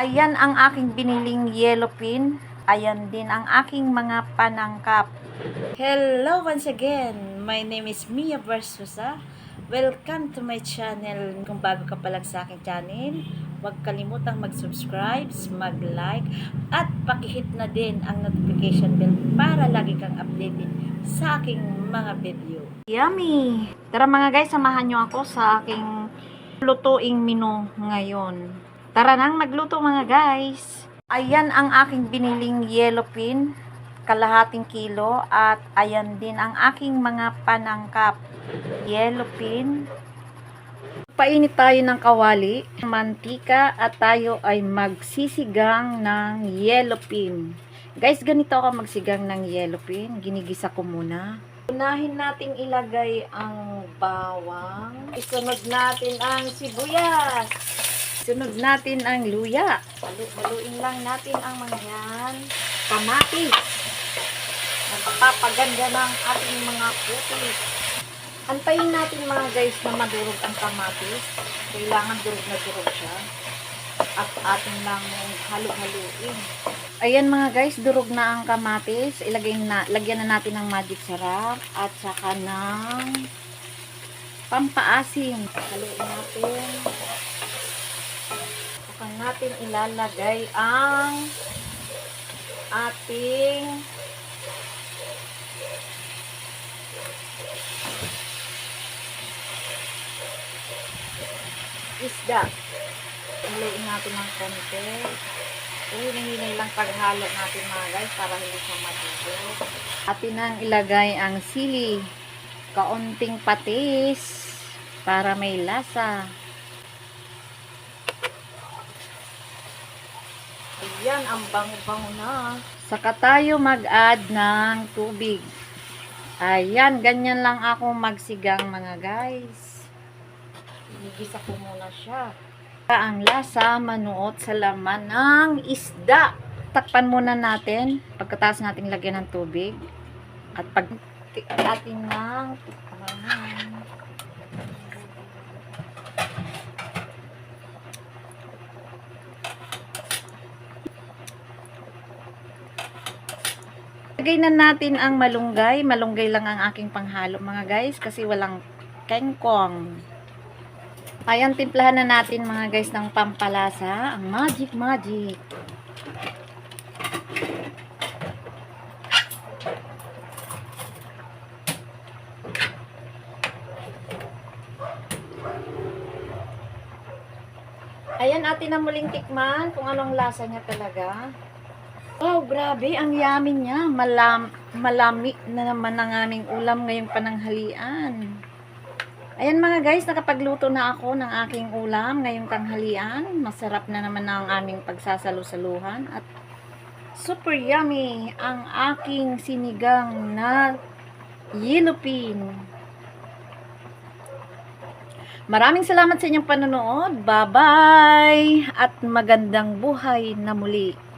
Ayan ang aking biniling yellow pin. Ayan din ang aking mga panangkap. Hello once again. My name is Mia Versusa. Welcome to my channel. Kung bago ka pa lang sa aking channel, huwag kalimutang mag-subscribe, mag-like, at pakihit na din ang notification bell para lagi kang updated sa aking mga video. Yummy! Tara mga guys, samahan nyo ako sa aking lutuing menu ngayon. Tara nang magluto mga guys. Ayan ang aking biniling yellow pin, kalahating kilo, at ayan din ang aking mga panangkap. Yellow pin. Painit tayo ng kawali, mantika, at tayo ay magsisigang ng yellow pin. Guys, ganito ako magsigang ng yellow pin. Ginigisa ko muna. Unahin nating ilagay ang bawang. Isunod natin ang sibuyas. Sunod natin ang luya. Haluin lang natin ang mga yan. Kamatis. Nagpapaganda ng ating mga puti. Antayin natin mga guys na madurog ang kamatis. Kailangan durog na durog siya. At atin lang halu-haluin. Ayan mga guys, durog na ang kamatis. Lagyan na natin ng magic sarap at saka ng pampaasim. Haluin natin. Saka natin ilalagay ang ating isda. Haluin natin ng konti. Hinay lang paghalo natin mga guys para hindi siya matuto. Atin nang ilagay ang sili. Kaunting patis para may lasa. Ayan, ang bango-bango na. Saka tayo mag-add ng tubig. Ayan, ganyan lang ako magsigang mga guys. Inigisa ko muna siya. Ang lasa manuot sa laman ng isda. Takpan muna natin pagkatapos natin lagyan ng tubig at pagtikman natin ng tikman. Lagay na natin ang malunggay. Malunggay lang ang aking panghalo mga guys kasi walang kengkong. Ayan, timplahan na natin mga guys ng pampalasa, ang magic. Ayan, atin na muling tikman kung anong lasa niya talaga. Wow, grabe, ang yummy niya. Malami na naman ang aming ulam ngayong pananghalian. Ayan mga guys, nakapagluto na ako ng aking ulam ngayong tanghalian. Masarap na naman ang aming pagsasalo-saluhan. At super yummy ang aking sinigang na yellow pin. Maraming salamat sa inyong panonood. Bye-bye! At magandang buhay na muli.